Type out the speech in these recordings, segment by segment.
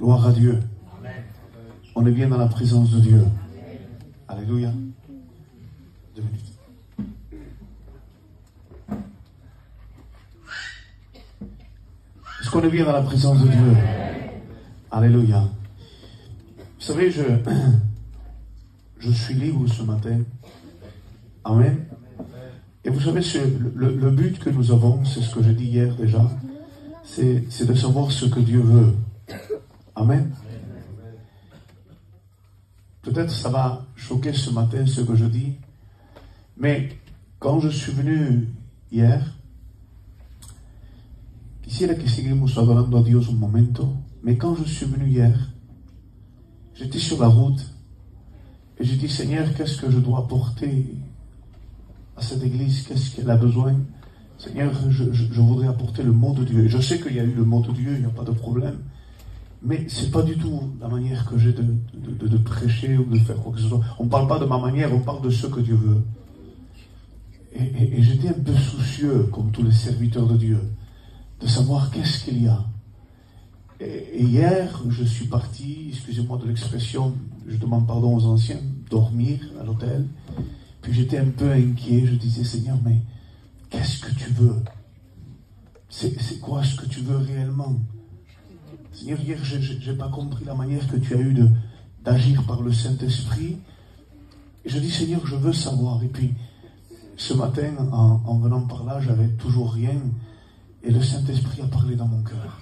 Gloire à Dieu. On est bien dans la présence de Dieu. Alléluia. 2 minutes. Est-ce qu'on est bien dans la présence de Dieu? Alléluia. Vous savez, je suis libre ce matin. Amen. Et vous savez, le but que nous avons, c'est ce que j'ai dit hier déjà, c'est de savoir ce que Dieu veut. Amen. Peut-être ça va choquer ce matin ce que je dis, mais quand je suis venu hier, quisiera que seguimos adorando a Dios un momento, mais quand je suis venu hier, j'étais sur la route et j'ai dit, Seigneur, qu'est-ce que je dois apporter à cette église? Qu'est-ce qu'elle a besoin? Seigneur, je voudrais apporter le mot de Dieu. Et je sais qu'il y a eu le mot de Dieu, il n'y a pas de problème. Mais ce n'est pas du tout la manière que j'ai de prêcher ou de faire quoi que ce soit. On ne parle pas de ma manière, on parle de ce que Dieu veut. Et j'étais un peu soucieux, comme tous les serviteurs de Dieu, de savoir qu'est-ce qu'il y a. Et hier, je suis parti, excusez-moi de l'expression, je demande pardon aux anciens, dormir à l'hôtel. Puis j'étais un peu inquiet, je disais, Seigneur, mais qu'est-ce que tu veux? C'est quoi ce que tu veux réellement? Seigneur, hier, je n'ai pas compris la manière que tu as eu d'agir par le Saint-Esprit. Et je dis, Seigneur, je veux savoir. Et puis, ce matin, en venant par là, j'avais toujours rien. Et le Saint-Esprit a parlé dans mon cœur.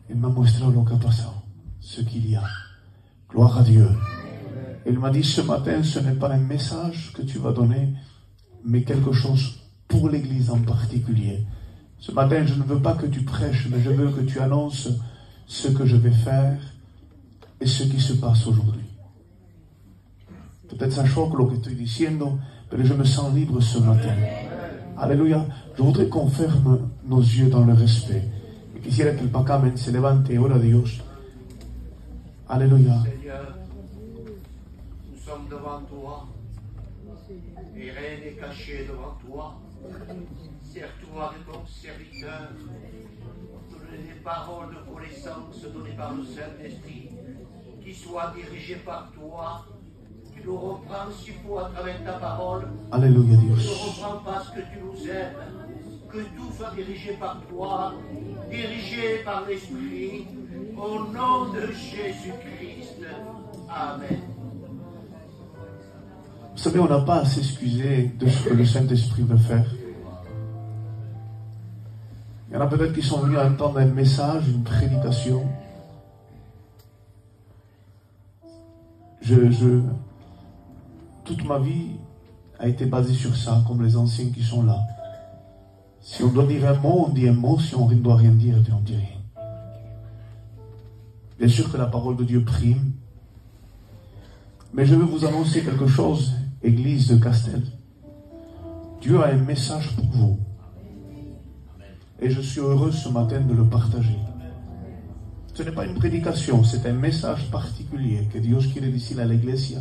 Il m'a montré lo que ha pasado, ce qu'il y a. Gloire à Dieu. Il m'a dit, ce matin, ce n'est pas un message que tu vas donner, mais quelque chose pour l'Église en particulier. Ce matin, je ne veux pas que tu prêches, mais je veux que tu annonces ce que je vais faire et ce qui se passe aujourd'hui. Peut-être ça choque lo que estoy diciendo, mais je me sens libre ce matin. Alléluia. Je voudrais qu'on ferme nos yeux dans le respect. Et quisiera que el pacamen se levante et ore a Dios. Alléluia. Seigneur, nous sommes devant toi, et rien n'est caché devant toi. Sers-toi de ton serviteur, donner des paroles de connaissance données par le Saint-Esprit, qui soient dirigées par toi. Tu nous reprends s'il faut à travers ta parole. Alléluia, Dieu. Tu ne reprends parce que tu nous aimes. Que tout soit dirigé par toi, dirigé par l'Esprit, au nom de Jésus-Christ. Amen. Vous savez, on n'a pas à s'excuser de ce que le Saint-Esprit veut faire. Il y en a peut-être qui sont venus entendre un message, une prédication. Toute ma vie a été basée sur ça, comme les anciens qui sont là. Si on doit dire un mot, on dit un mot. Si on ne doit rien dire, on ne dit rien. Bien sûr que la parole de Dieu prime. Mais je veux vous annoncer quelque chose, Église de Castel. Dieu a un message pour vous. Et je suis heureux ce matin de le partager. Ce n'est pas une prédication, c'est un message particulier que Dieu quiere decir à l'Iglesia.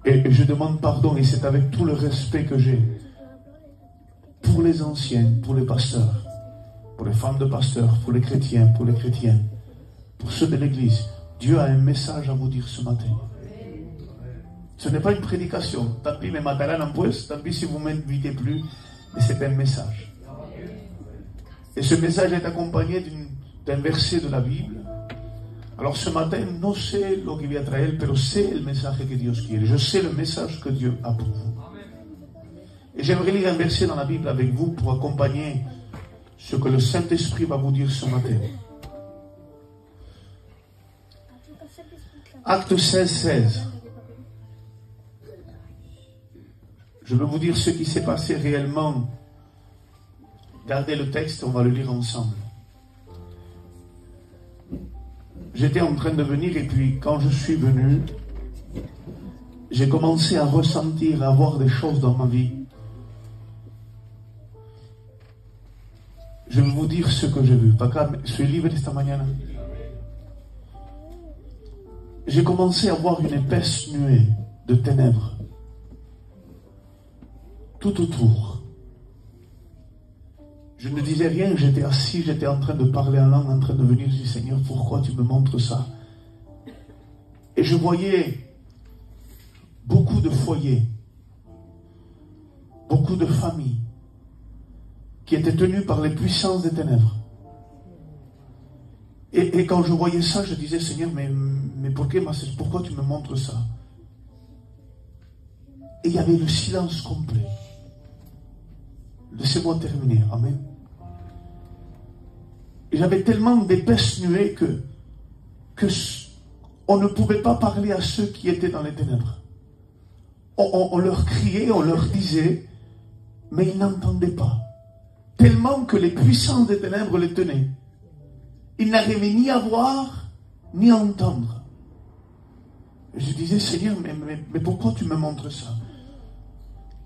Et je demande pardon, et c'est avec tout le respect que j'ai pour les anciens, pour les pasteurs, pour les femmes de pasteurs, pour les chrétiens, pour les chrétiennes, pour ceux de l'Église. Dieu a un message à vous dire ce matin. Ce n'est pas une prédication. Tant pis, me matarán en pues, tant pis si vous ne m'invitez plus, mais c'est un message. Et ce message est accompagné d'un verset de la Bible. Alors ce matin, no sé lo que voy a traer, pero sé el mensaje que Dios quiere. Je sais le message que Dieu a pour vous. Et j'aimerais lire un verset dans la Bible avec vous pour accompagner ce que le Saint-Esprit va vous dire ce matin. Acte 16, 16. Je veux vous dire ce qui s'est passé réellement. Gardez le texte, on va le lire ensemble. J'étais en train de venir et puis quand je suis venu, j'ai commencé à ressentir, à voir des choses dans ma vie. Je vais vous dire ce que j'ai vu. Soy libre esta mañana. J'ai commencé à voir une épaisse nuée de ténèbres tout autour. Je ne disais rien, j'étais assis, j'étais en train de parler en langue, en train de venir. Je dis, Seigneur, pourquoi tu me montres ça? Et je voyais beaucoup de foyers, beaucoup de familles qui étaient tenues par les puissances des ténèbres. Et quand je voyais ça, je disais, Seigneur, mais pourquoi tu me montres ça? Et il y avait le silence complet. Laissez-moi terminer. Amen. Et j'avais tellement d'épaisses nuées que on ne pouvait pas parler à ceux qui étaient dans les ténèbres. On leur criait, on leur disait, mais ils n'entendaient pas. Tellement que les puissances des ténèbres les tenaient. Ils n'arrivaient ni à voir, ni à entendre. Et je disais, Seigneur, mais pourquoi tu me montres ça?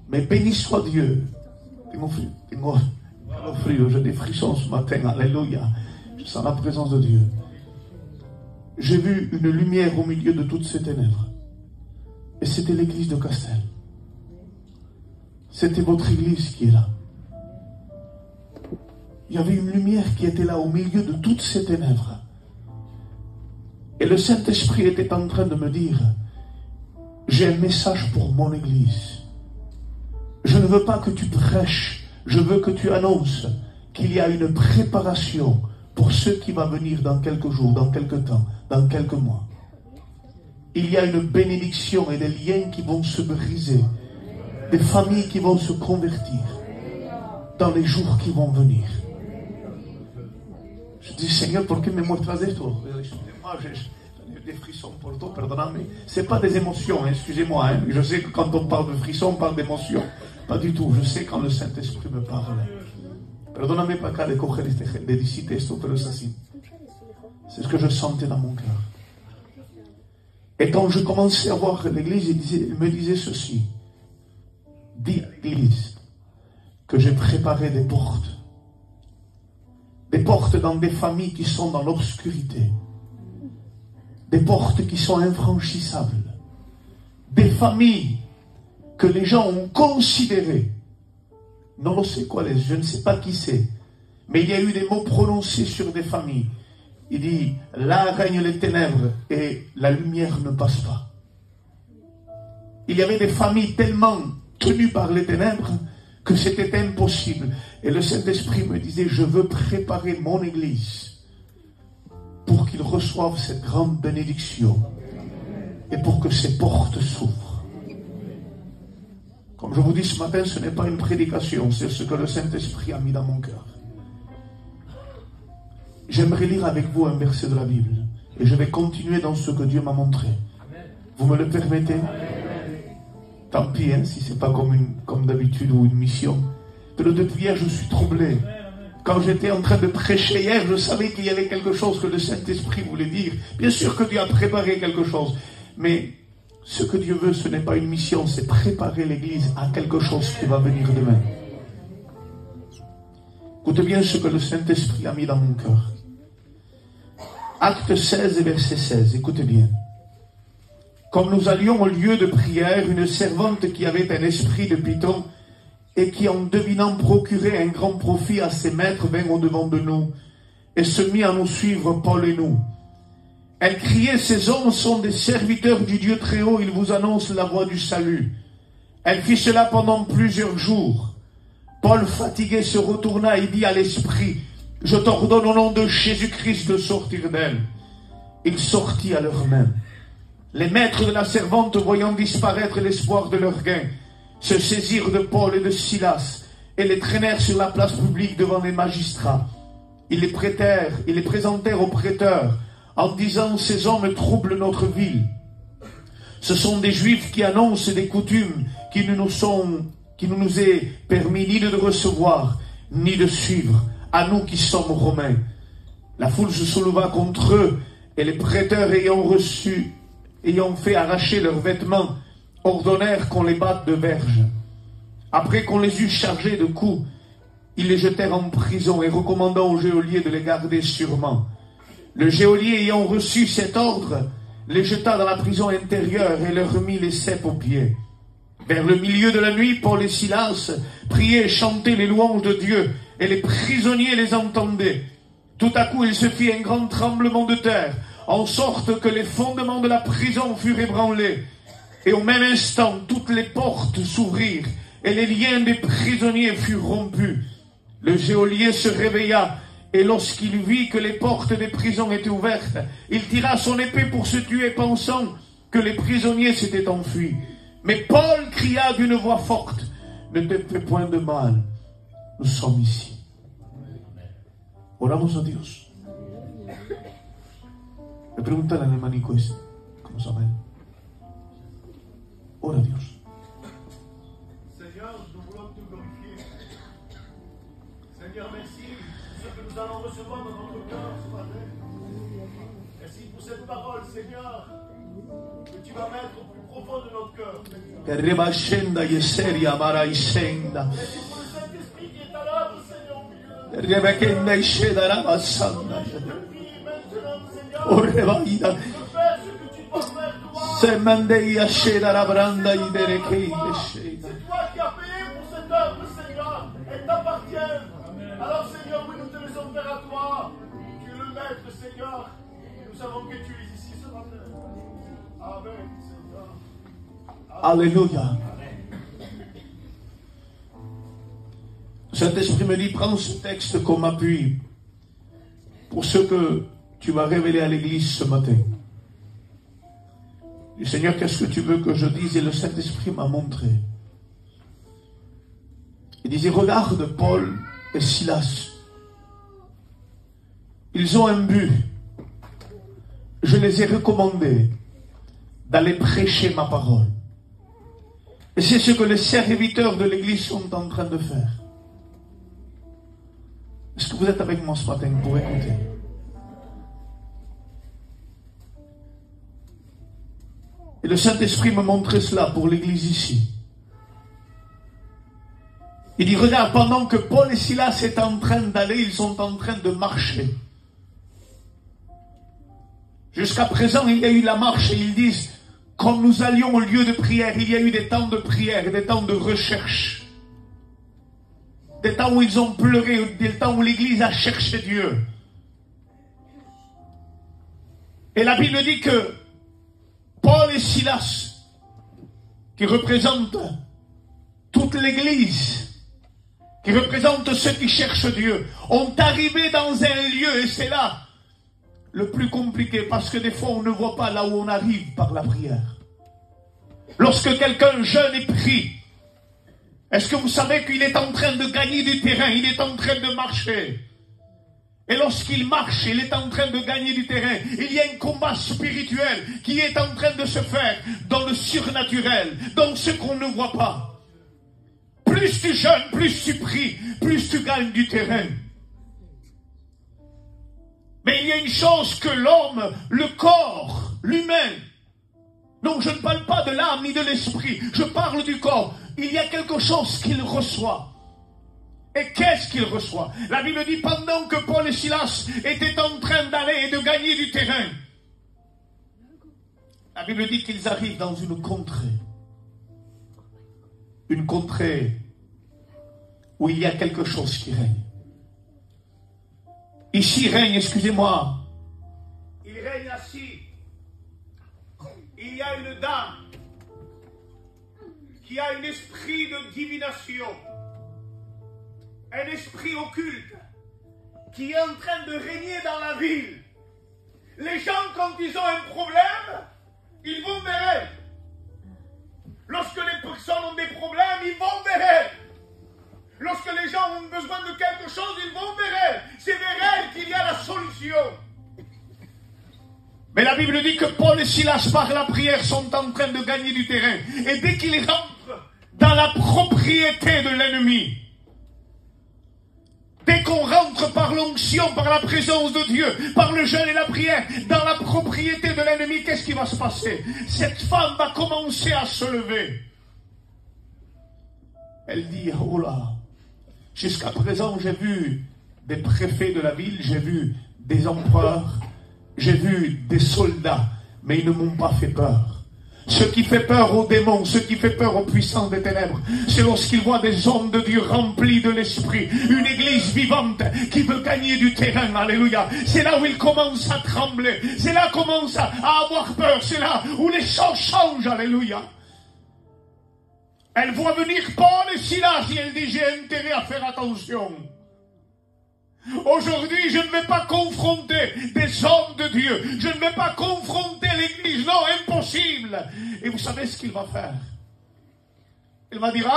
Mais béni soit Dieu. J'ai des frissons ce matin, alléluia. Je sens la présence de Dieu. J'ai vu une lumière au milieu de toutes ces ténèbres. Et c'était l'église de Castel. C'était votre église qui est là. Il y avait une lumière qui était là au milieu de toutes ces ténèbres. Et le Saint-Esprit était en train de me dire, j'ai un message pour mon église. Je ne veux pas que tu prêches, je veux que tu annonces qu'il y a une préparation pour ce qui va venir dans quelques jours, dans quelques temps, dans quelques mois. Il y a une bénédiction et des liens qui vont se briser, des familles qui vont se convertir dans les jours qui vont venir. Je dis, Seigneur, pourquoi me muestras esto? Excusez-moi, j'ai des frissons pour toi, pardonnez-moi. Ce n'est pas des émotions, hein, excusez-moi. Hein. Je sais que quand on parle de frissons, on parle d'émotions. Pas du tout. Je sais quand le Saint-Esprit me parle. Perdóname para acá de coger de decirte esto, pero es así. C'est ce que je sentais dans mon cœur. Et quand je commençais à voir l'église, il me disait ceci. Dis à l'église que j'ai préparé des portes. Des portes dans des familles qui sont dans l'obscurité. Des portes qui sont infranchissables. Des familles que les gens ont considérées. Non, je ne sais pas qui c'est. Mais il y a eu des mots prononcés sur des familles. Il dit, là règnent les ténèbres et la lumière ne passe pas. Il y avait des familles tellement tenues par les ténèbres que c'était impossible. Et le Saint-Esprit me disait, je veux préparer mon église pour qu'ils reçoivent cette grande bénédiction et pour que ces portes s'ouvrent. Comme je vous dis ce matin, ce n'est pas une prédication, c'est ce que le Saint-Esprit a mis dans mon cœur. J'aimerais lire avec vous un verset de la Bible et je vais continuer dans ce que Dieu m'a montré. Vous me le permettez? Tant pis, hein, si ce n'est pas comme d'habitude ou une mission. Mais depuis hier, je suis troublé. Quand j'étais en train de prêcher hier, je savais qu'il y avait quelque chose que le Saint-Esprit voulait dire. Bien sûr que Dieu a préparé quelque chose. Mais ce que Dieu veut, ce n'est pas une mission, c'est préparer l'Église à quelque chose qui va venir demain. Écoutez bien ce que le Saint-Esprit a mis dans mon cœur. Acte 16 et verset 16, écoutez bien. Comme nous allions au lieu de prière, une servante qui avait un esprit de python et qui, en devinant procurer un grand profit à ses maîtres, vint au-devant de nous et se mit à nous suivre, Paul et nous. Elle criait, ces hommes sont des serviteurs du Dieu très haut, ils vous annoncent la voie du salut. Elle fit cela pendant plusieurs jours. Paul, fatigué, se retourna et dit à l'esprit, je t'ordonne au nom de Jésus-Christ de sortir d'elle. Il sortit à leurs mains. Les maîtres de la servante, voyant disparaître l'espoir de leur gain, se saisirent de Paul et de Silas et les traînèrent sur la place publique devant les magistrats. Ils les présentèrent aux prêteurs en disant, ces hommes troublent notre ville. Ce sont des Juifs qui annoncent des coutumes qui ne nous est permis ni de recevoir, ni de suivre, à nous qui sommes Romains. La foule se souleva contre eux, et les prêteurs ayant fait arracher leurs vêtements, ordonnèrent qu'on les batte de verges. Après qu'on les eut chargés de coups, ils les jetèrent en prison et recommandant au geôlier de les garder sûrement. Le geôlier ayant reçu cet ordre, les jeta dans la prison intérieure et leur mit les ceps aux pieds. Vers le milieu de la nuit, Paul et Silas priaient et chantaient les louanges de Dieu, et les prisonniers les entendaient. Tout à coup, il se fit un grand tremblement de terre, en sorte que les fondements de la prison furent ébranlés. Et au même instant, toutes les portes s'ouvrirent, et les liens des prisonniers furent rompus. Le geôlier se réveilla, et lorsqu'il vit que les portes des prisons étaient ouvertes, il tira son épée pour se tuer, pensant que les prisonniers s'étaient enfuis. Mais Paul cria d'une voix forte, « Ne te fais point de mal, nous sommes ici. » Oramos a Dios. Le preguntan al hermanico este, ¿cómo se llama él? Ora a Dios. Seigneur, nous voulons te glorifier. Seigneur, merci pour ce que nous allons recevoir dans notre cœur ce matin. Merci pour cette parole, Seigneur, que tu vas mettre au plus profond de notre cœur. Merci pour le Saint-Esprit qui est à l'œuvre, Seigneur, au milieu. Oh, Je prie maintenant, Seigneur, fais ce que tu dois faire, toi. C'est toi qui as payé pour cette œuvre, Seigneur. Elle t'appartient. Alors, Seigneur, oui, nous te laissons faire à toi. Tu es le maître, Seigneur. Et nous savons que tu es ici ce matin. Amen, Seigneur. Alléluia. Saint-Esprit me dit, prends ce texte comme appui pour ce que tu vas révéler à l'église ce matin. Du Seigneur, qu'est-ce que tu veux que je dise? Et le Saint-Esprit m'a montré. Il disait, regarde Paul et Silas. Ils ont un but. Je les ai recommandés d'aller prêcher ma parole. Et c'est ce que les serviteurs de l'église sont en train de faire. Est-ce que vous êtes avec moi ce matin pour écouter? Et le Saint-Esprit me montrait cela pour l'église ici. Il dit, regarde, pendant que Paul et Silas sont en train d'aller, ils sont en train de marcher. Jusqu'à présent, il y a eu la marche et ils disent, quand nous allions au lieu de prière, il y a eu des temps de prière, des temps de recherche. Des temps où ils ont pleuré, des temps où l'église a cherché Dieu. Et la Bible dit que Paul et Silas, qui représentent toute l'église, qui représentent ceux qui cherchent Dieu, ont arrivé dans un lieu, et c'est là le plus compliqué, parce que des fois on ne voit pas là où on arrive par la prière. Lorsque quelqu'un jeûne et prie, est-ce que vous savez qu'il est en train de gagner du terrain, il est en train de marcher? Et lorsqu'il marche, il est en train de gagner du terrain. Il y a un combat spirituel qui est en train de se faire dans le surnaturel, dans ce qu'on ne voit pas. Plus tu jeûnes, plus tu pries, plus tu gagnes du terrain. Mais il y a une chose que l'homme, le corps, l'humain, donc je ne parle pas de l'âme ni de l'esprit, je parle du corps. Il y a quelque chose qu'il reçoit. Et qu'est-ce qu'il reçoit? La Bible dit, pendant que Paul et Silas étaient en train d'aller et de gagner du terrain, la Bible dit qu'ils arrivent dans une contrée. Une contrée où il y a quelque chose qui règne. Ici règne, excusez-moi, il règne assis. Il y a une dame qui a un esprit de divination, un esprit occulte qui est en train de régner dans la ville. Les gens, quand ils ont un problème, ils vont vers elle. Lorsque les personnes ont des problèmes, ils vont vers elle. Lorsque les gens ont besoin de quelque chose, ils vont vers elle. C'est vers elle qu'il y a la solution. Mais la Bible dit que Paul et Silas, par la prière, sont en train de gagner du terrain. Et dès qu'ils rentrent dans la propriété de l'ennemi, dès qu'on rentre par l'onction, par la présence de Dieu, par le jeûne et la prière, dans la propriété de l'ennemi, qu'est-ce qui va se passer? Cette femme va commencer à se lever. Elle dit, oh là, jusqu'à présent j'ai vu des préfets de la ville, j'ai vu des empereurs, j'ai vu des soldats, mais ils ne m'ont pas fait peur. Ce qui fait peur aux démons, ce qui fait peur aux puissants des ténèbres, c'est lorsqu'ils voient des hommes de Dieu remplis de l'esprit, une église vivante qui veut gagner du terrain, alléluia. C'est là où ils commencent à trembler, c'est là qu'ils commencent à avoir peur, c'est là où les choses changent, alléluia. Elle voit venir Paul et Silas et elle dit, j'ai intérêt à faire attention. Aujourd'hui, je ne vais pas confronter des hommes de Dieu. Je ne vais pas confronter l'église. Non, impossible. Et vous savez ce qu'il va faire? Il va dire,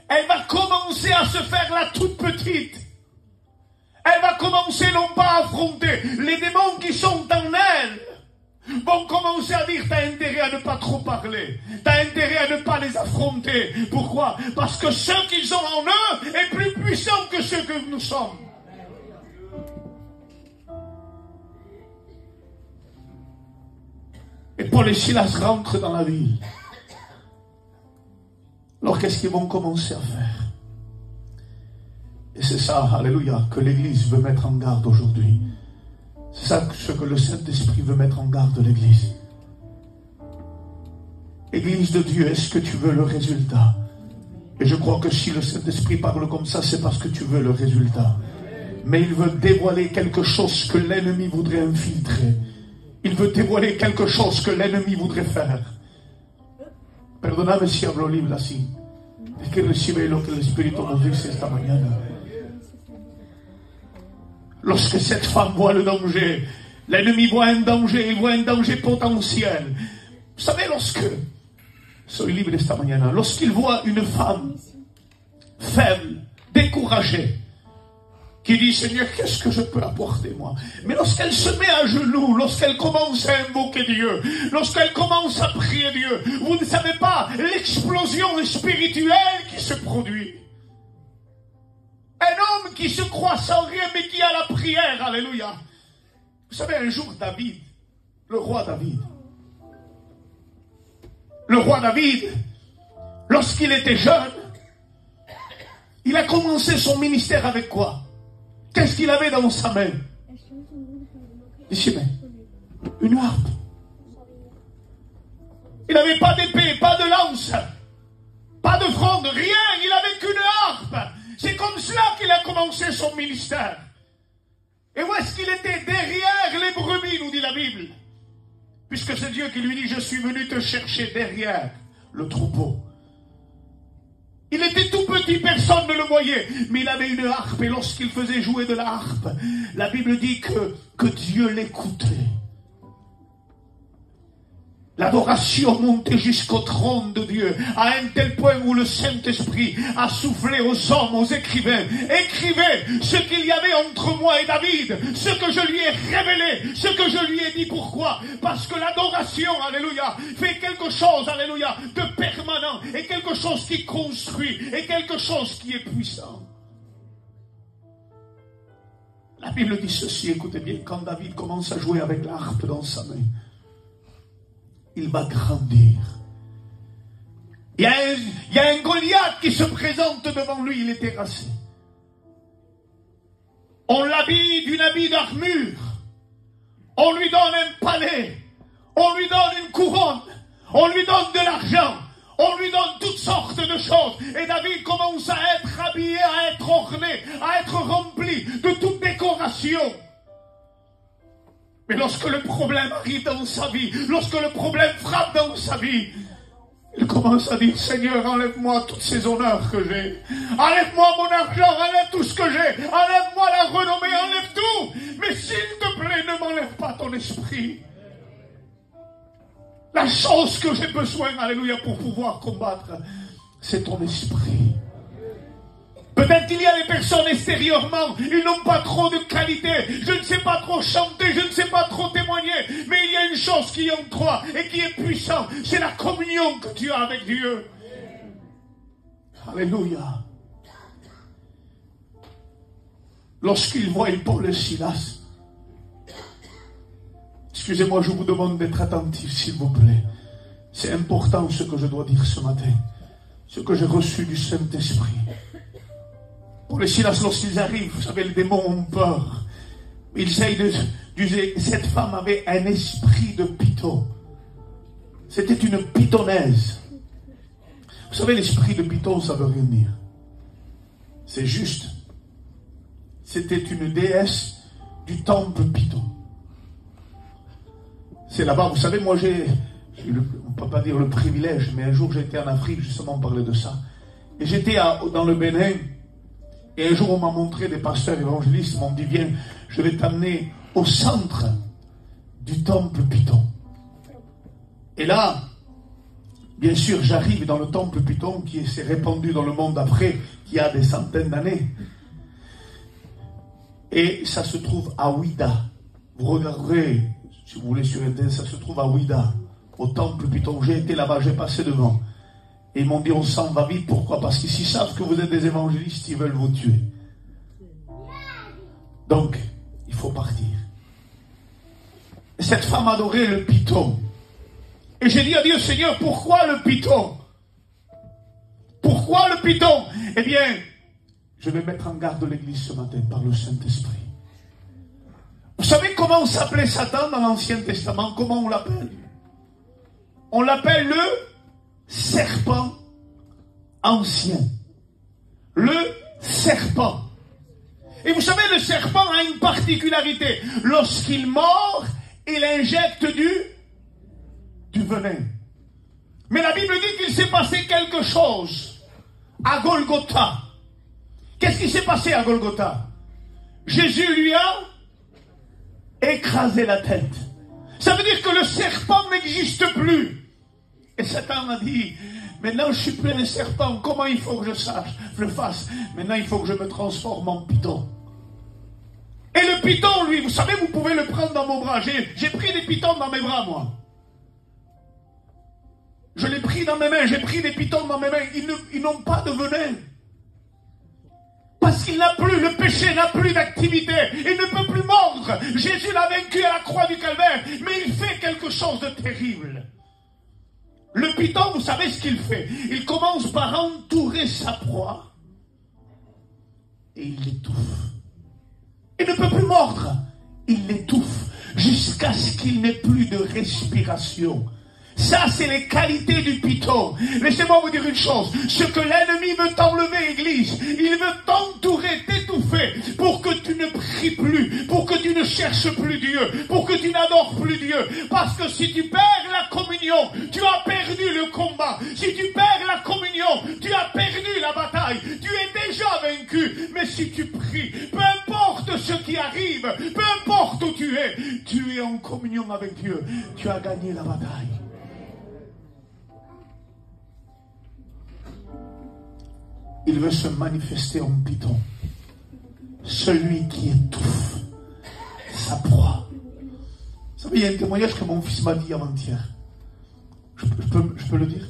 elle va commencer à se faire la toute petite. Elle va commencer non pas à affronter les démons qui sont en elle. Vont commencer à dire, t'as intérêt à ne pas trop parler. T'as intérêt à ne pas les affronter. Pourquoi? Parce que ce qu'ils ont en eux est plus puissant que ce que nous sommes. Et Paul et Silas rentrent dans la ville. Alors qu'est-ce qu'ils vont commencer à faire? Et c'est ça, alléluia, que l'Église veut mettre en garde aujourd'hui. C'est ça ce que le Saint-Esprit veut mettre en garde de l'Église. Église de Dieu, est-ce que tu veux le résultat? Et je crois que si le Saint-Esprit parle comme ça, c'est parce que tu veux le résultat. Mais il veut dévoiler quelque chose que l'ennemi voudrait infiltrer. Il veut dévoiler quelque chose que l'ennemi voudrait faire. Perdoname si hablo libre así. Es que recibe lo que el Espíritu nos dice esta mañana. Lorsque cette femme voit le danger, l'ennemi voit un danger, il voit un danger potentiel. Vous savez, soy libre esta mañana, lorsqu'il voit une femme faible, découragée, qui dit, Seigneur, qu'est-ce que je peux apporter moi? Mais lorsqu'elle se met à genoux, lorsqu'elle commence à invoquer Dieu, lorsqu'elle commence à prier Dieu, vous ne savez pas l'explosion spirituelle qui se produit. Un homme qui se croit sans rien, mais qui a la prière, alléluia. Vous savez, un jour, David, le roi David, lorsqu'il était jeune, il a commencé son ministère avec quoi? Qu'est-ce qu'il avait dans sa main? Ici, une harpe. Il n'avait pas d'épée, pas de lance, pas de fronde, rien, il n'avait qu'une harpe. C'est comme cela qu'il a commencé son ministère. Et où est-ce qu'il était? Derrière les brebis, nous dit la Bible. Puisque c'est Dieu qui lui dit, je suis venu te chercher derrière le troupeau. Il était tout petit, personne ne le voyait, mais il avait une harpe, et lorsqu'il faisait jouer de la harpe, la Bible dit que Dieu l'écoutait. L'adoration montait jusqu'au trône de Dieu, à un tel point où le Saint-Esprit a soufflé aux hommes, aux écrivains. Écrivez ce qu'il y avait entre moi et David, ce que je lui ai révélé, ce que je lui ai dit. Pourquoi? Parce que l'adoration, alléluia, fait quelque chose, alléluia, de permanent, et quelque chose qui construit, et quelque chose qui est puissant. La Bible dit ceci, écoutez bien, quand David commence à jouer avec la harpe dans sa main, il va grandir. Il y a un Goliath qui se présente devant lui, il est terrassé. On l'habille d'une habit d'armure. On lui donne un palais. On lui donne une couronne. On lui donne de l'argent. On lui donne toutes sortes de choses. Et David commence à être habillé, à être orné, à être rempli de toute décoration. Mais lorsque le problème arrive dans sa vie, lorsque le problème frappe dans sa vie, il commence à dire, Seigneur, enlève-moi tous ces honneurs que j'ai. Enlève-moi mon argent, enlève tout ce que j'ai. Enlève-moi la renommée, enlève tout. Mais s'il te plaît, ne m'enlève pas ton esprit. La chose que j'ai besoin, alléluia, pour pouvoir combattre, c'est ton esprit. Peut-être qu'il y a des personnes extérieurement, ils n'ont pas trop de qualité, je ne sais pas trop chanter, je ne sais pas trop témoigner, mais il y a une chose qui est en toi et qui est puissante, c'est la communion que tu as avec Dieu. Alléluia. Lorsqu'ils voient Paul et Silas, excusez-moi, je vous demande d'être attentifs, s'il vous plaît. C'est important ce que je dois dire ce matin, ce que j'ai reçu du Saint-Esprit. Pour les Silas, lorsqu'ils arrivent, vous savez, les démons ont peur. Ils essayent de... Cette femme avait un esprit de python. C'était une pythonnaise. Vous savez, l'esprit de python, ça veut rien dire. C'est juste. C'était une déesse du temple Python. C'est là-bas, vous savez, moi j'ai on ne peut pas dire le privilège, mais un jour j'étais en Afrique, justement on parlait de ça. Et j'étais dans le Bénin, et un jour on m'a montré des pasteurs évangélistes, m'ont dit, viens, je vais t'amener au centre du temple Python. Et là, bien sûr, j'arrive dans le temple Python qui s'est répandu dans le monde après, qui a des centaines d'années. Et ça se trouve à Ouida. Vous regarderez, si vous voulez, sur Internet, ça se trouve à Ouida, au temple Python. J'ai été là-bas, j'ai passé devant. Et ils m'ont dit, on s'en va vite. Pourquoi? Parce qu'ils savent que vous êtes des évangélistes, ils veulent vous tuer. Donc, il faut partir. Et cette femme adorait le Python. Et j'ai dit à Dieu, Seigneur, pourquoi le Python? Pourquoi le Python? Eh bien, je vais mettre en garde l'église ce matin par le Saint-Esprit. Vous savez comment on s'appelait Satan dans l'Ancien Testament? Comment on l'appelle? On l'appelle le serpent ancien. Le serpent. Et vous savez, le serpent a une particularité. Lorsqu'il mord, il injecte du venin. Mais la Bible dit qu'il s'est passé quelque chose à Golgotha. Qu'est-ce qui s'est passé à Golgotha? Jésus lui a écrasé la tête. Ça veut dire que le serpent n'existe plus. Et Satan a dit, maintenant je suis plus un serpent, comment il faut que je le fasse? Maintenant il faut que je me transforme en python. Et le python, lui, vous savez, vous pouvez le prendre dans mon bras. J'ai pris des pythons dans mes bras, moi. Je l'ai pris dans mes mains, j'ai pris des pythons dans mes mains. Ils n'ont pas de venin. Parce qu'il n'a plus, le péché n'a plus d'activité. Il ne peut plus mordre. Jésus l'a vaincu à la croix du Calvaire. Mais il fait quelque chose de terrible. Le python, vous savez ce qu'il fait? Il commence par entourer sa proie. Et il l'étouffe. Il ne peut plus mordre. Il l'étouffe. Jusqu'à ce qu'il n'ait plus de respiration. Ça, c'est les qualités du python. Laissez-moi vous dire une chose. Ce que l'ennemi veut t'enlever, Église, il veut t'entourer, t'étouffer, pour que tu ne pries plus, pour que tu ne cherches plus Dieu, pour que tu n'adores plus Dieu. Parce que si tu perds la communion, tu as perdu le combat. Si tu perds la communion, tu as perdu la bataille. Tu es déjà vaincu. Mais si tu pries, peu importe ce qui arrive, peu importe où tu es en communion avec Dieu. Tu as gagné la bataille. Il veut se manifester en python. Celui qui étouffe sa proie. Vous savez, il y a un témoignage que mon fils m'a dit avant-hier. Je peux le dire?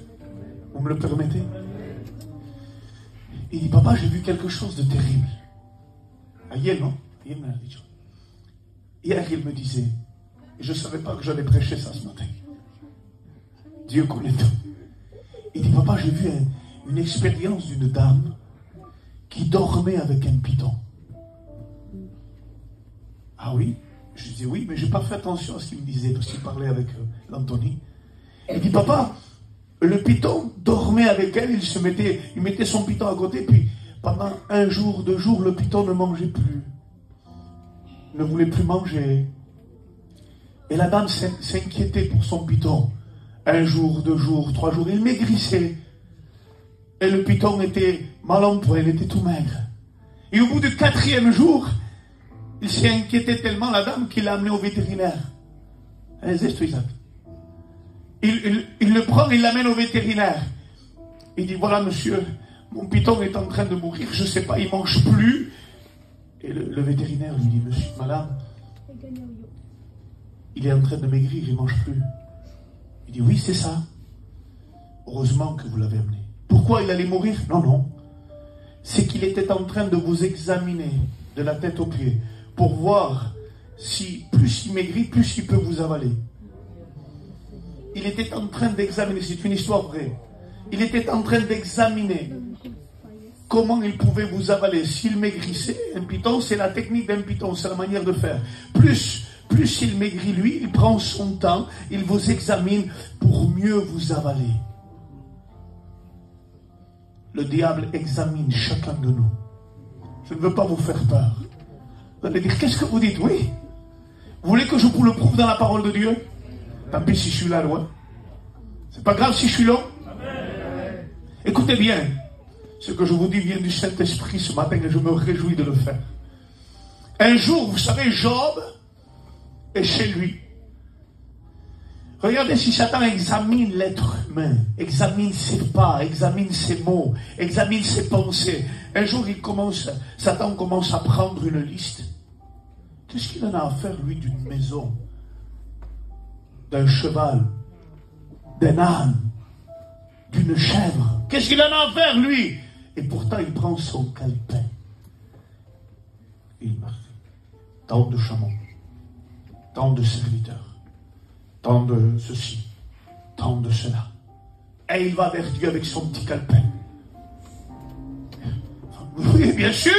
Vous me le permettez? Il dit, papa, j'ai vu quelque chose de terrible. Hier, non? Hier, il me disait, et je ne savais pas que j'allais prêcher ça ce matin. Dieu connaît tout. Il dit, papa, j'ai vu une expérience d'une dame qui dormait avec un python. Ah oui? Je disais oui, mais je n'ai pas fait attention à ce qu'il me disait, parce qu'il parlait avec l'Anthony. Il dit, papa, le python dormait avec elle, il mettait son python à côté, puis pendant 1 jour, 2 jours, le python ne mangeait plus. Ne voulait plus manger. Et la dame s'inquiétait pour son python. 1 jour, 2 jours, 3 jours, il maigrissait. Et le python était mal en point, il était tout maigre. Et au bout du 4e jour, il s'est inquiété tellement, la dame, qu'il l'a amené au vétérinaire. Il le prend, il l'amène au vétérinaire. Il dit, voilà monsieur, mon python est en train de mourir, je ne sais pas, il ne mange plus. Et le vétérinaire lui dit, monsieur, madame, il est en train de maigrir, il ne mange plus. Il dit, oui, c'est ça. Heureusement que vous l'avez amené. Pourquoi il allait mourir? Non, non. C'est qu'il était en train de vous examiner de la tête aux pieds pour voir si plus il maigrit, plus il peut vous avaler. Il était en train d'examiner, c'est une histoire vraie. Il était en train d'examiner comment il pouvait vous avaler. S'il maigrissait, un python, c'est la technique d'un python, c'est la manière de faire. Plus plus il maigrit lui, il prend son temps, il vous examine pour mieux vous avaler. Le diable examine chacun de nous. Je ne veux pas vous faire peur. Vous allez dire, qu'est-ce que vous dites? Oui. Vous voulez que je vous le prouve dans la parole de Dieu? Tant pis si je suis là loin. C'est pas grave si je suis long. Écoutez bien. Ce que je vous dis vient du Saint-Esprit ce matin et je me réjouis de le faire. Un jour, vous savez, Job est chez lui. Regardez si Satan examine l'être humain, examine ses pas, examine ses mots, examine ses pensées. Un jour, Satan commence à prendre une liste. Qu'est-ce qu'il en a à faire, lui, d'une maison, d'un cheval, d'un âne, d'une chèvre? Qu'est-ce qu'il en a à faire, lui? Et pourtant, il prend son calepin. Et il marque tant de chameaux, tant de serviteurs, tant de ceci, tant de cela. Et il va vers Dieu avec son petit calepin. Oui, bien sûr.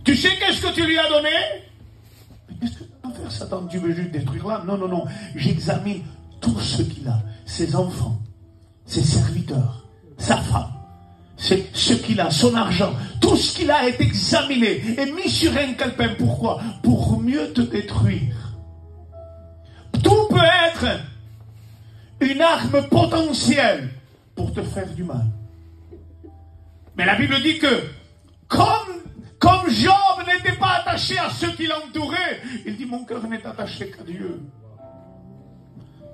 Tu sais qu'est-ce que tu lui as donné? Mais qu'est-ce que tu vas faire, Satan? Tu veux juste détruire l'âme? Non, non, non. J'examine tout ce qu'il a. Ses enfants, ses serviteurs, sa femme. C'est ce qu'il a, son argent, tout ce qu'il a est examiné et mis sur un calepin. Pourquoi? Pour mieux te détruire. Tout peut être une arme potentielle pour te faire du mal. Mais la Bible dit que comme Job n'était pas attaché à ceux qui l'entouraient, il dit, mon cœur n'est attaché qu'à Dieu.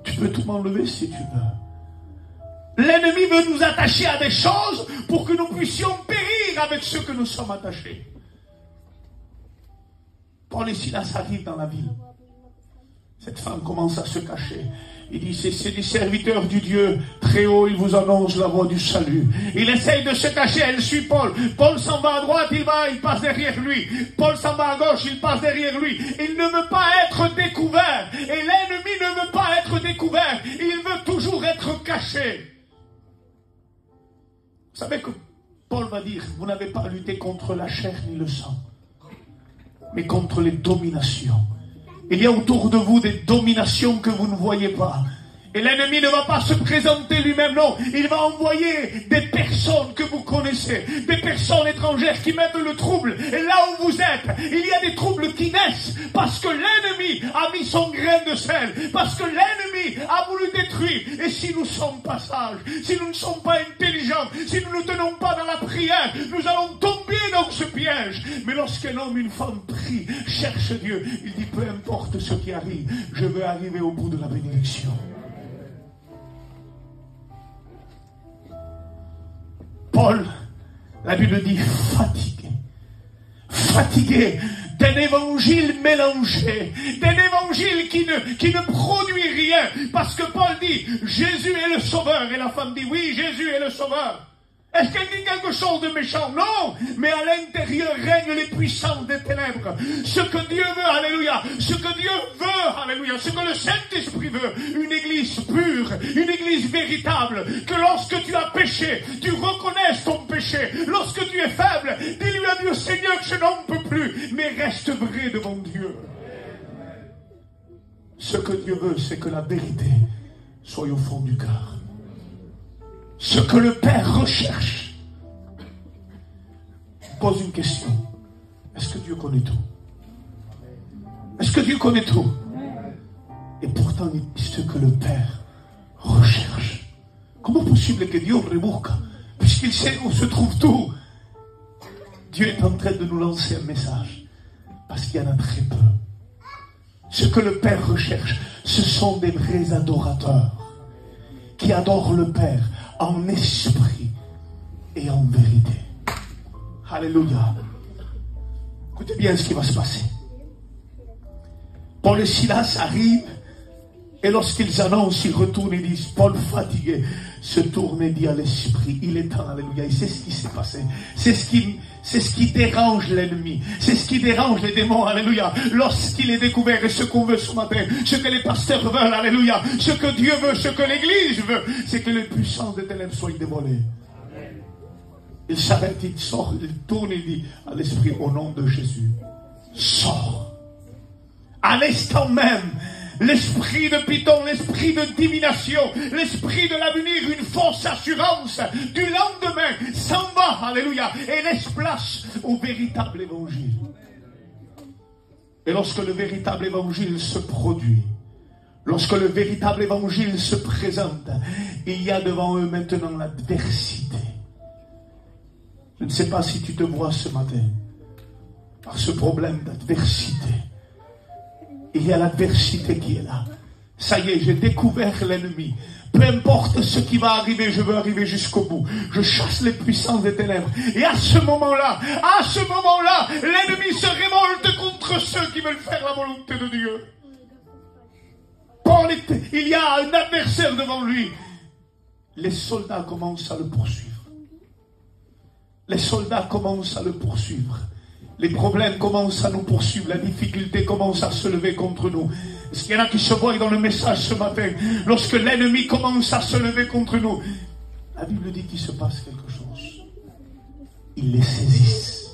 Tu peux tout m'enlever si tu veux. L'ennemi veut nous attacher à des choses pour que nous puissions périr avec ceux que nous sommes attachés. Paul et Silas arrivent dans la ville. Cette femme commence à se cacher. Il dit, c'est des serviteurs du Dieu très haut, il vous annonce la voie du salut. Il essaye de se cacher, elle suit Paul. Paul s'en va à droite, il passe derrière lui. Paul s'en va à gauche, il passe derrière lui. Il ne veut pas être découvert. Et l'ennemi ne veut pas être découvert. Il veut toujours être caché. Vous savez que Paul va dire, vous n'avez pas à lutter contre la chair ni le sang, mais contre les dominations. Il y a autour de vous des dominations que vous ne voyez pas. Et l'ennemi ne va pas se présenter lui-même, non. Il va envoyer des personnes que vous connaissez, des personnes étrangères qui mettent le trouble. Et là où vous êtes, il y a des troubles qui naissent parce que l'ennemi a mis son grain de sel, parce que l'ennemi a voulu détruire. Et si nous sommes pas sages, si nous ne sommes pas intelligents, si nous ne tenons pas dans la prière, nous allons tomber dans ce piège. Mais lorsqu'un homme, une femme prie, cherche Dieu, il dit, peu importe ce qui arrive, je veux arriver au bout de la bénédiction. Paul, la Bible dit fatigué d'un évangile mélangé, d'un évangile qui ne produit rien, parce que Paul dit Jésus est le sauveur, et la femme dit oui, Jésus est le sauveur. Est-ce qu'elle dit quelque chose de méchant? Non, mais à l'intérieur règnent les puissances des ténèbres. Ce que Dieu veut, alléluia, ce que Dieu veut, alléluia, ce que le Saint-Esprit veut, une église pure, une église véritable, que lorsque tu as péché, tu reconnaisses ton péché. Lorsque tu es faible, dis-lui à Dieu, Seigneur, je n'en peux plus, mais reste vrai devant Dieu. Ce que Dieu veut, c'est que la vérité soit au fond du cœur. Ce que le Père recherche. Je pose une question. Est-ce que Dieu connaît tout? Est-ce que Dieu connaît tout? Et pourtant, il dit ce que le Père recherche. Comment possible que Dieu rebusque, puisqu'il sait où se trouve tout? Dieu est en train de nous lancer un message, parce qu'il y en a très peu. Ce que le Père recherche, ce sont des vrais adorateurs qui adorent le Père en esprit et en vérité. Alléluia. Écoutez bien ce qui va se passer. Paul et Silas arrivent et lorsqu'ils annoncent, ils retournent et disent, Paul fatigué se tourne et dit à l'esprit, il est temps, alléluia. Et c'est ce qui s'est passé. C'est ce qui dérange l'ennemi. C'est ce qui dérange les démons, alléluia. Lorsqu'il est découvert, et ce qu'on veut ce matin, ce que les pasteurs veulent, alléluia, ce que Dieu veut, ce que l'Église veut, c'est que les puissances des ténèbres soient dévoilées. Il s'arrête, il sort, il tourne et dit à l'esprit, au nom de Jésus, sors. à l'instant même, l'esprit de Python, l'esprit de divination, l'esprit de l'avenir, une fausse assurance du lendemain s'en va, alléluia, et laisse place au véritable évangile. Et lorsque le véritable évangile se produit, lorsque le véritable évangile se présente, il y a devant eux maintenant l'adversité. Je ne sais pas si tu te vois ce matin par ce problème d'adversité. Il y a l'adversité qui est là. Ça y est, j'ai découvert l'ennemi. Peu importe ce qui va arriver, je veux arriver jusqu'au bout. Je chasse les puissances des ténèbres. Et à ce moment-là, l'ennemi se révolte contre ceux qui veulent faire la volonté de Dieu. Il y a un adversaire devant lui. Les soldats commencent à le poursuivre. Les soldats commencent à le poursuivre. Les problèmes commencent à nous poursuivre. La difficulté commence à se lever contre nous. Est-ce qu'il y en a qui se voient dans le message ce matin? Lorsque l'ennemi commence à se lever contre nous, la Bible dit qu'il se passe quelque chose. Ils les saisissent.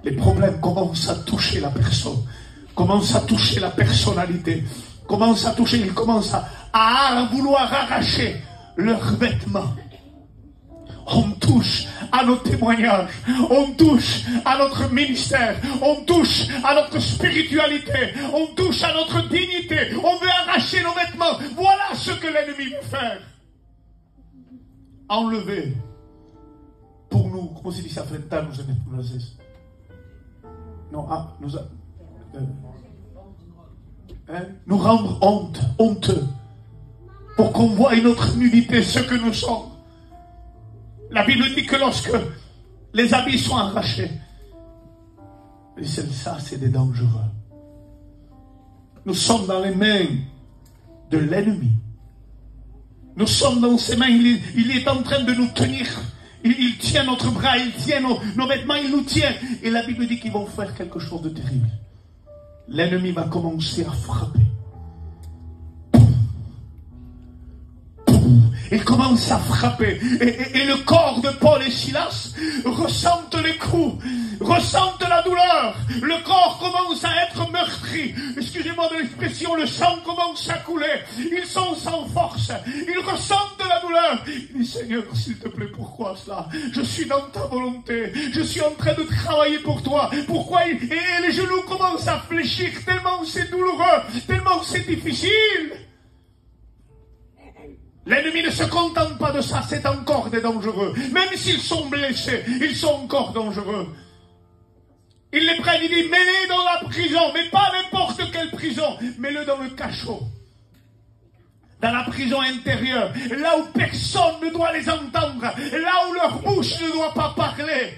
Les problèmes commencent à toucher la personne, commencent à toucher la personnalité, commencent à toucher, ils commencent à vouloir arracher leurs vêtements. On touche à nos témoignages, on touche à notre ministère, on touche à notre spiritualité, on touche à notre dignité, on veut arracher nos vêtements. Voilà ce que l'ennemi veut faire. Enlever pour nous, comment se dit ça, nous rendre honteux, pour qu'on voie notre nudité, ce que nous sommes. La Bible dit que lorsque les habits sont arrachés, et ça, c'est des dangereux. Nous sommes dans les mains de l'ennemi. Nous sommes dans ses mains. Il est en train de nous tenir. Il tient notre bras, il tient nos vêtements, il nous tient. Et la Bible dit qu'ils vont faire quelque chose de terrible. L'ennemi va commencer à frapper. Il commence à frapper. Et le corps de Paul et Silas ressentent les coups, ressentent la douleur. Le corps commence à être meurtri. Excusez-moi de l'expression, le sang commence à couler. Ils sont sans force. Ils ressentent la douleur. Il dit, Seigneur, s'il te plaît, pourquoi cela? Je suis dans ta volonté. Je suis en train de travailler pour toi. Pourquoi? Et les genoux commencent à fléchir tellement c'est douloureux, tellement c'est difficile. L'ennemi ne se contente pas de ça, c'est encore des dangereux. Même s'ils sont blessés, ils sont encore dangereux. Il les prennent, il dit, mets-les dans la prison, mais pas n'importe quelle prison, mets-le dans le cachot. Dans la prison intérieure, là où personne ne doit les entendre, là où leur bouche ne doit pas parler.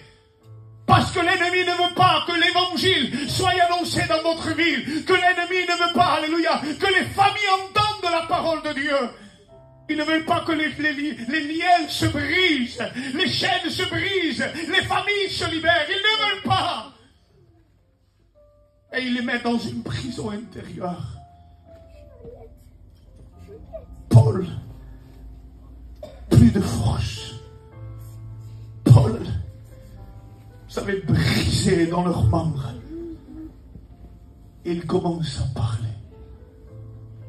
Parce que l'ennemi ne veut pas que l'évangile soit annoncé dans votre ville, que l'ennemi ne veut pas, alléluia, que les familles entendent la parole de Dieu. Ils ne veulent pas que les liens se brisent, les chaînes se brisent, les familles se libèrent. Ils ne veulent pas. Et ils les mettent dans une prison intérieure. Paul, plus de force. Paul, vous savez, brisé dans leurs membres. Ils commencent à parler.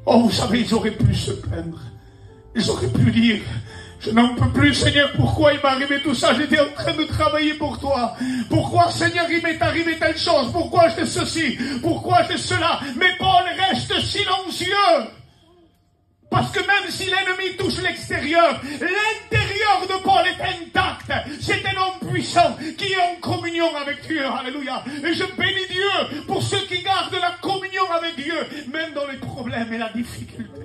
Oh, vous savez, ils auraient pu se plaindre. Ils auraient pu dire, je n'en peux plus, Seigneur, pourquoi il m'est arrivé tout ça? J'étais en train de travailler pour toi. Pourquoi, Seigneur, il m'est arrivé telle chose? Pourquoi j'ai ceci? Pourquoi j'ai cela? Mais Paul reste silencieux. Parce que même si l'ennemi touche l'extérieur, l'intérieur de Paul est intact. C'est un homme puissant qui est en communion avec Dieu. Alléluia. Et je bénis Dieu pour ceux qui gardent la communion avec Dieu, même dans les problèmes et la difficulté.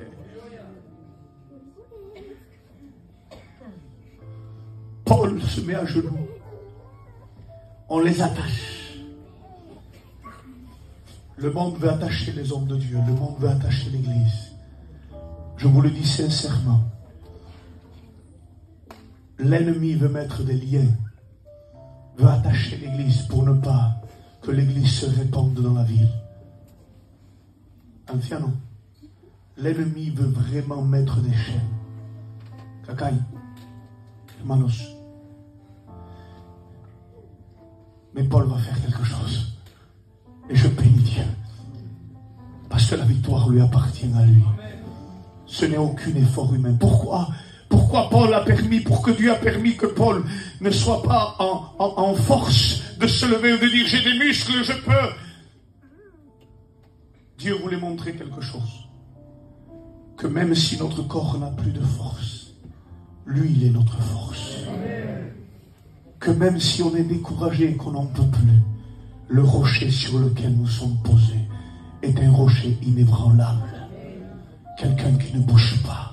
Paul se met à genoux. On les attache. Le monde veut attacher les hommes de Dieu. Le monde veut attacher l'Église. Je vous le dis sincèrement. L'ennemi veut mettre des liens. Veut attacher l'Église pour ne pas que l'Église se répande dans la ville. Anciano. L'ennemi veut vraiment mettre des chaînes. Kakai. Hermanos. Mais Paul va faire quelque chose. Et je bénis Dieu. que la victoire lui appartient à lui. Ce n'est aucun effort humain. Pourquoi Paul a permis, pour que Dieu a permis que Paul ne soit pas en force de se lever ou de dire j'ai des muscles, je peux. Dieu voulait montrer quelque chose. Que même si notre corps n'a plus de force, lui il est notre force. Que même si on est découragé et qu'on n'en peut plus, le rocher sur lequel nous sommes posés est un rocher inébranlable. Quelqu'un qui ne bouge pas.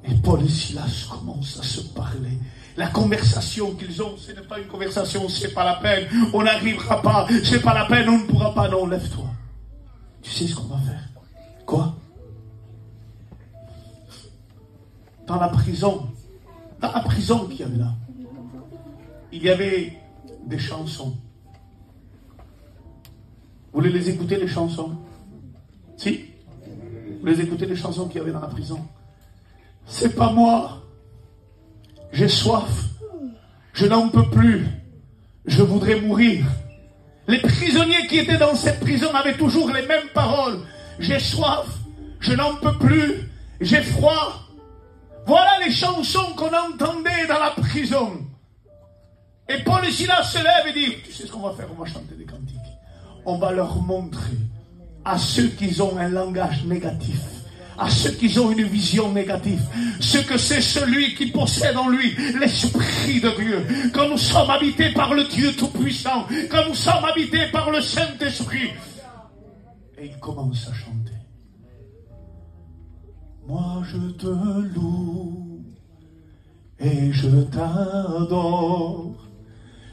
Et Paul et Silas commencent à se parler. La conversation qu'ils ont, ce n'est pas une conversation, c'est pas la peine, on n'arrivera pas, c'est pas la peine, on ne pourra pas. Non, lève-toi. Tu sais ce qu'on va faire? Quoi? Dans la prison qu'il y avait là, il y avait des chansons. Vous voulez les écouter, les chansons? Si? Vous les écoutez, les chansons qu'il y avait dans la prison? C'est pas moi. J'ai soif. Je n'en peux plus. Je voudrais mourir. Les prisonniers qui étaient dans cette prison avaient toujours les mêmes paroles. J'ai soif. Je n'en peux plus. J'ai froid. Voilà les chansons qu'on entendait dans la prison. Et Paul et Silas se lèvent et disent, tu sais ce qu'on va faire? On va chanter des cantiques. On va leur montrer à ceux qui ont un langage négatif, à ceux qui ont une vision négative, ce que c'est celui qui possède en lui l'Esprit de Dieu. Quand nous sommes habités par le Dieu Tout-Puissant, quand nous sommes habités par le Saint-Esprit. Et il commence à chanter. Moi je te loue et je t'adore.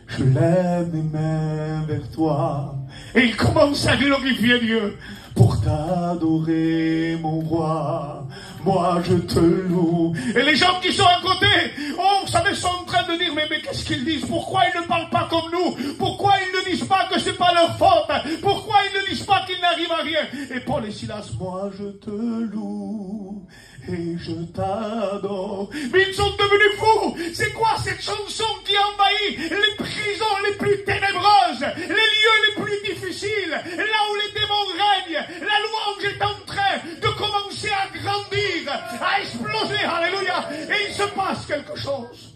Je lève mes mains vers toi. Et il commence à glorifier Dieu. Pour t'adorer, mon roi, moi je te loue. Et les gens qui sont à côté, vous savez, sont en train de dire, mais qu'est-ce qu'ils disent? Pourquoi ils ne parlent pas comme nous? Pourquoi ils ne disent pas que c'est pas leur faute? Pourquoi ils ne disent pas qu'ils n'arrivent à rien? Et Paul et Silas, moi je te loue et je t'adore. Mais ils sont devenus fous. C'est quoi cette chanson qui envahit les prisons les plus ténébreuses, les lieux les plus difficiles, là où les démons règnent? La louange est en train de commencer à grandir, à exploser. Alléluia. Et il se passe quelque chose.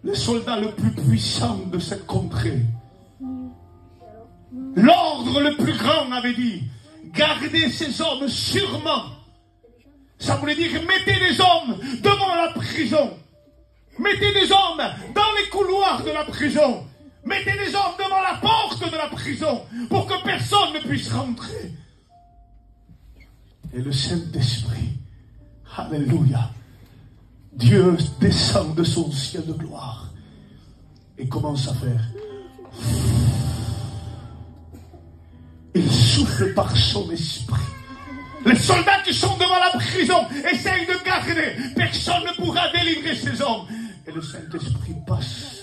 Le soldat le plus puissant de cette contrée, l'ordre le plus grand avait dit, gardez ces hommes sûrement. Ça voulait dire, mettez des hommes devant la prison. Mettez des hommes dans les couloirs de la prison. Mettez des hommes devant la porte de la prison pour que personne ne puisse rentrer. Et le Saint-Esprit, alléluia, Dieu descend de son ciel de gloire et commence à faire. Il souffle par son esprit. Les soldats qui sont devant la prison essayent de garder. Personne ne pourra délivrer ces hommes. Et le Saint-Esprit passe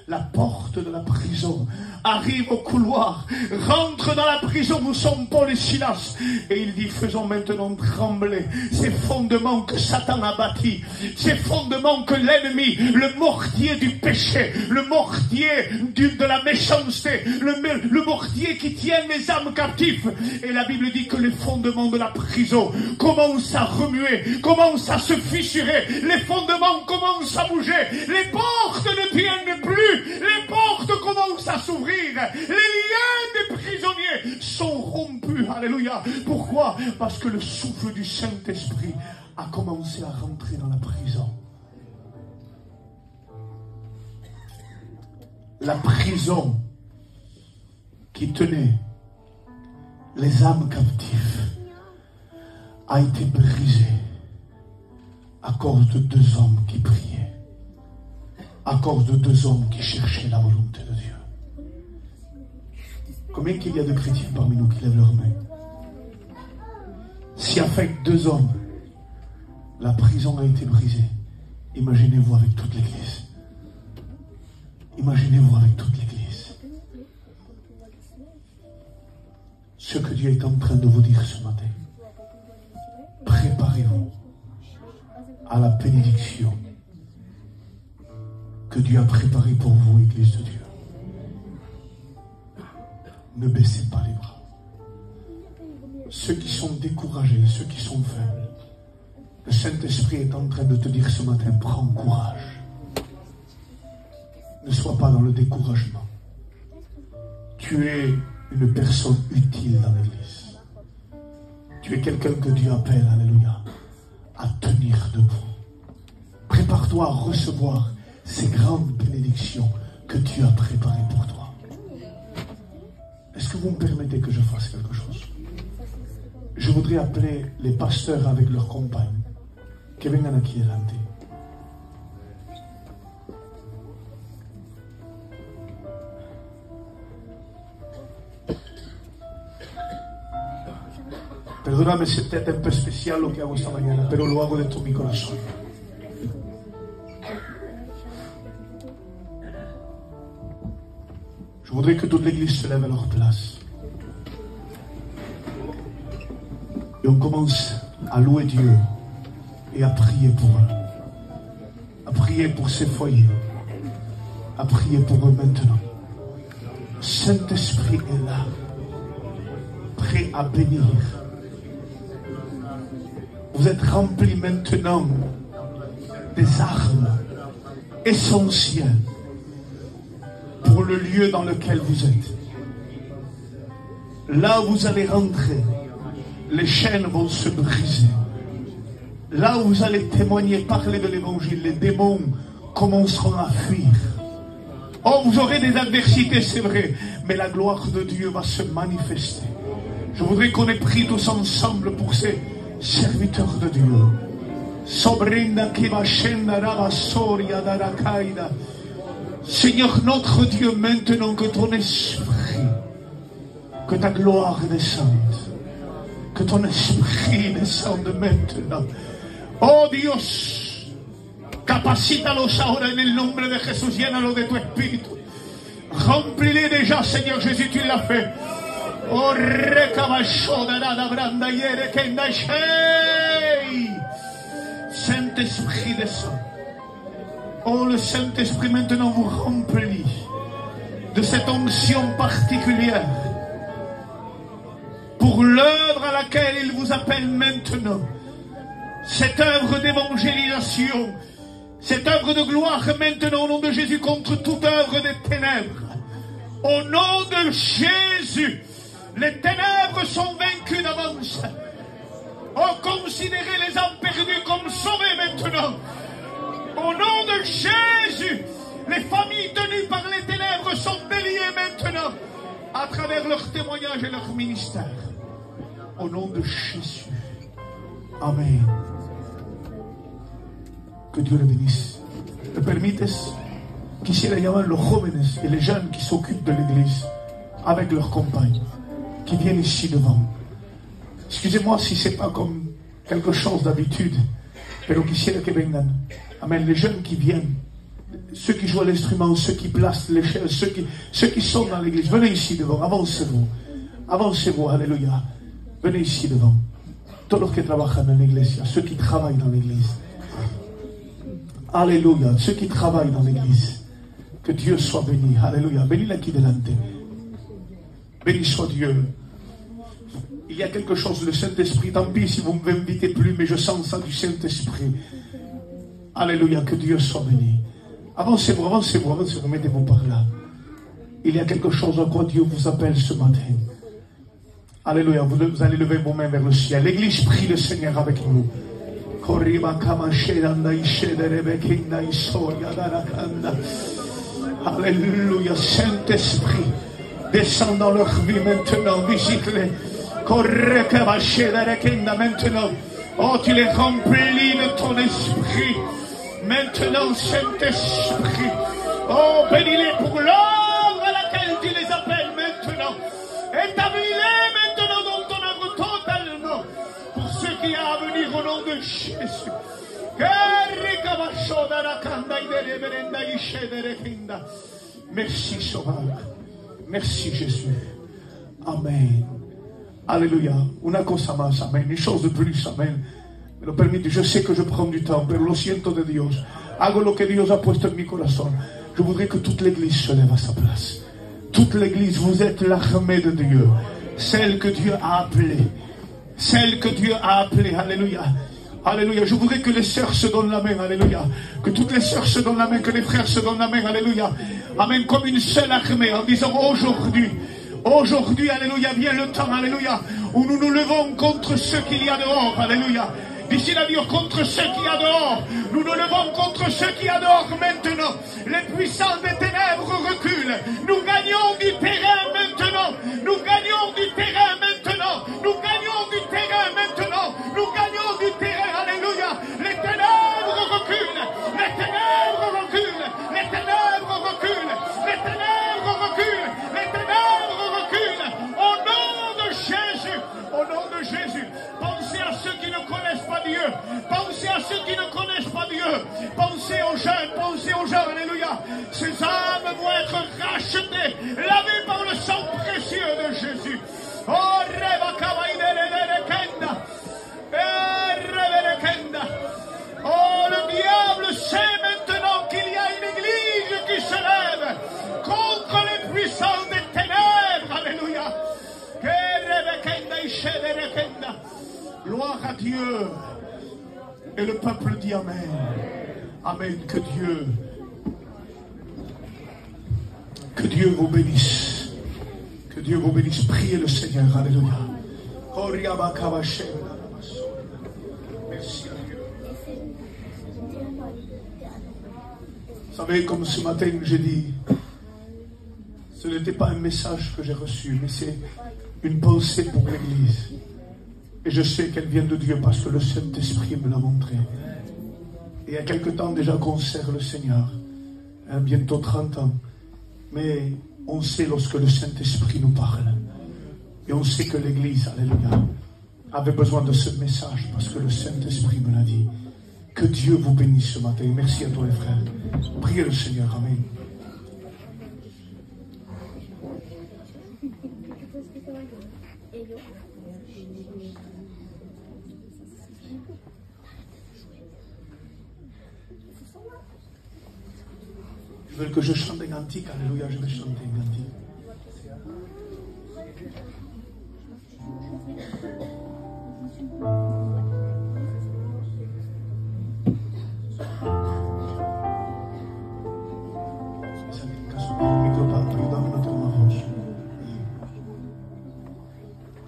la porte de la prison, arrive au couloir, rentre dans la prison où sont Paul et Silas. Et il dit, faisons maintenant trembler ces fondements que Satan a bâtis, ces fondements que l'ennemi, le mortier du péché, le mortier de la méchanceté, le mortier qui tient les âmes captives. Et la Bible dit que les fondements de la prison commencent à remuer, commencent à se fissurer, les fondements commencent à bouger, les portes ne tiennent plus. Les portes commencent à s'ouvrir. Les liens des prisonniers sont rompus. Alléluia. Pourquoi? Parce que le souffle du Saint-Esprit a commencé à rentrer dans la prison. La prison qui tenait les âmes captives a été brisée à cause de deux hommes qui priaient. À cause de deux hommes qui cherchaient la volonté de Dieu. Combien qu'il y a de chrétiens parmi nous qui lèvent leurs mains? Si avec deux hommes, la prison a été brisée, imaginez-vous avec toute l'Église. Imaginez-vous avec toute l'Église. Ce que Dieu est en train de vous dire ce matin. Préparez-vous à la bénédiction que Dieu a préparé pour vous, Église de Dieu. Ne baissez pas les bras. ceux qui sont découragés, ceux qui sont faibles. Le Saint-Esprit est en train de te dire ce matin, prends courage. Ne sois pas dans le découragement. Tu es une personne utile dans l'Église. Tu es quelqu'un que Dieu appelle, alléluia, à tenir debout. Prépare-toi à recevoir ces grandes bénédictions que Dieu a préparées pour toi. Est-ce que vous me permettez que je fasse quelque chose? Je voudrais appeler les pasteurs avec leurs compagnes. Que vengan aquí delante. Perdóname si es un peu especial lo que hago esta mañana, pero lo hago de todo mi corazón. Je voudrais que toute l'église se lève à leur place. Et on commence à louer Dieu et à prier pour eux. À prier pour ces foyers. À prier pour eux maintenant. Le Saint-Esprit est là, prêt à bénir. Vous êtes remplis maintenant des armes essentielles pour le lieu dans lequel vous êtes. Là où vous allez rentrer, les chaînes vont se briser. Là où vous allez témoigner, parler de l'évangile, les démons commenceront à fuir. Oh, vous aurez des adversités, c'est vrai, mais la gloire de Dieu va se manifester. Je voudrais qu'on ait pris tous ensemble pour ces serviteurs de Dieu. Seigneur notre Dieu, maintenant que ton esprit, que ta gloire descende, que ton esprit descende maintenant. Oh Dios, capacítalos ahora en el nombre de Jesús, llénalo de tu espíritu. Remplis-les déjà, Seigneur Jésus, tu l'as fait. Oh, Saint-Esprit descend. Oh, le Saint-Esprit maintenant vous remplit de cette onction particulière pour l'œuvre à laquelle il vous appelle maintenant. Cette œuvre d'évangélisation, cette œuvre de gloire maintenant au nom de Jésus contre toute œuvre des ténèbres. Au nom de Jésus, les ténèbres sont vaincues d'avance. Oh, considérez les âmes perdues comme sauvées maintenant. Au nom de Jésus, les familles tenues par les ténèbres sont déliées maintenant à travers leur témoignage et leur ministère. Au nom de Jésus. Amen. Que Dieu le bénisse. ¿Me permites? Quisiera llamar a los jóvenes et les jeunes qui s'occupent de l'église avec leurs compagnes, qui viennent ici devant. Excusez-moi si ce n'est pas comme quelque chose d'habitude, pero quisiera que vengan. Amen. Les jeunes qui viennent, ceux qui jouent à l'instrument, ceux qui placent les chaises, ceux qui sont dans l'église, venez ici devant, avancez-vous. Avancez-vous, alléluia. Venez ici devant. Todos los que trabajan en la iglesia, ceux qui travaillent dans l'église. Alléluia. Ceux qui travaillent dans l'église. Que Dieu soit béni. Alléluia. Venez aquí delante. Béni soit Dieu. Il y a quelque chose, le Saint-Esprit. Tant pis si vous ne m'invitez plus, mais je sens ça du Saint-Esprit. Alléluia. Que Dieu soit béni. Avancez-vous, avancez-vous, avancez-vous. Mettez-vous par là. Il y a quelque chose à quoi Dieu vous appelle ce matin. Alléluia. Vous allez lever vos mains vers le ciel. L'église prie le Seigneur avec nous. Alléluia. Saint-Esprit, descends dans leur vie maintenant, visite-les. Maintenant. Oh, tu les remplis de ton esprit. Maintenant, Saint-Esprit. Oh, bénis-les pour l'œuvre à laquelle tu les appelles maintenant. Établis-les maintenant dans ton œuvre totalement. Pour ceux qui ont à venir au nom de Jésus. Merci Sauveur. Merci Jésus. Amen. Alléluia. Una cosa más. Amen. Une chose de plus. Amen. Me lo permite. Je sais que je prends du temps, pero lo siento de Dios. Hago lo que Dios ha puesto en mi corazón. Je voudrais que toute l'église se lève à sa place. Toute l'église, vous êtes l'armée de Dieu. Celle que Dieu a appelée celle que Dieu a appelée. Alléluia. Alléluia. Je voudrais que les sœurs se donnent la main. Alléluia. Que toutes les sœurs se donnent la main. Que les frères se donnent la main. Alléluia. Amen. Comme une seule armée. En disant aujourd'hui. Aujourd'hui. Alléluia. Vient le temps. Alléluia. Où nous nous levons contre ceux qu'il y a dehors. Alléluia. D'ici la dire contre ceux qui y a dehors. Nous nous levons contre ceux qui y a dehors maintenant. Les puissants des ténèbres reculent. Nous gagnons du terrain maintenant. Nous gagnons du terrain maintenant. Nous gagnons du terrain maintenant. Nous gagnons du terrain. Alléluia. Les ténèbres reculent. Les ténèbres reculent. Les ténèbres reculent. Les ténèbres reculent. Les ténèbres reculent. Au nom de Jésus. Au nom de Jésus. Pensez à ceux qui ne connaissent pas Dieu. Pensez à ceux qui ne connaissent pas Dieu. Pensez aux jeunes. Pensez aux jeunes. Alléluia. Ces âmes vont être rachetées, lavées par le sang précieux de Jésus. Oh, oh, le diable sait maintenant qu'il y a une église qui se lève contre les puissants des ténèbres. Alléluia. Gloire à Dieu. Et le peuple dit Amen. Amen. Que Dieu vous bénisse. Que Dieu vous bénisse. Priez le Seigneur. Alléluia. Merci à Dieu. Vous savez, comme ce matin j'ai dit, ce n'était pas un message que j'ai reçu, mais c'est une pensée pour l'Église. Et je sais qu'elle vient de Dieu parce que le Saint-Esprit me l'a montré. Et il y a quelque temps déjà qu'on sert le Seigneur. Bientôt 30 ans. Mais on sait lorsque le Saint-Esprit nous parle. Et on sait que l'Église, alléluia, avait besoin de ce message parce que le Saint-Esprit me l'a dit. Que Dieu vous bénisse ce matin. Merci à toi les frères. Priez le Seigneur. Amen. Ils veulent que je chante un cantique. Alléluia, je vais chanter un cantique.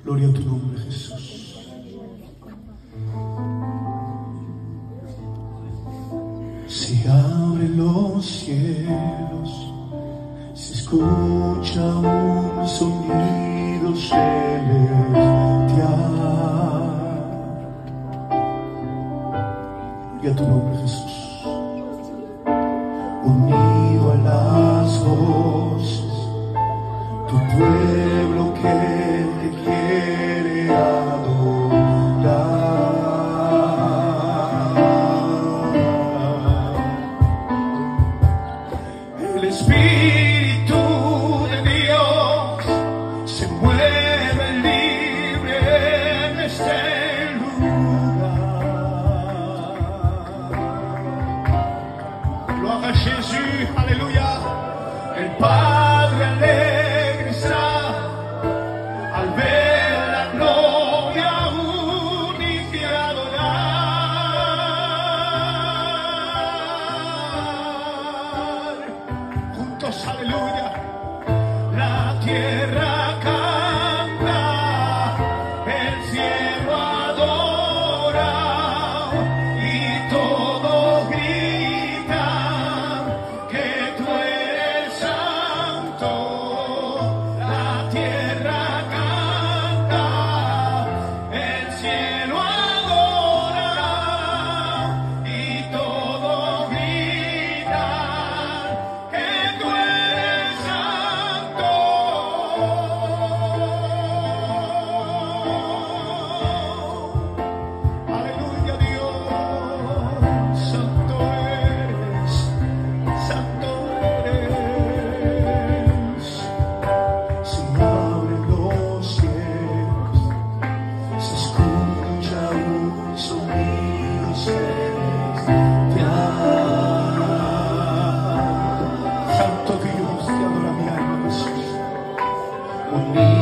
Gloria a tu nombre, Jesús. Se abren los cielos, se escucha un sonido celestial. Gloria a tu nombre, Jesús. Unido a las voces, tu pueblo que te quiere adorar. El Espíritu de Dios se mueve libre en este lugar. Gloire à Jésus, alléluia. El Padre alegre está al ver la novia unirse a adorar. Juntos, aleluya. La tierra canta, el cielo adora y todo grita que tú eres santo. La tierra canta, el cielo adora y todo grita que tú eres santo. Aleluya, Dios, santo eres, santo eres. Se abren los cielos, se escucha un sonido celestial. Santo Dios, te adora mi alma, Jesús. Unido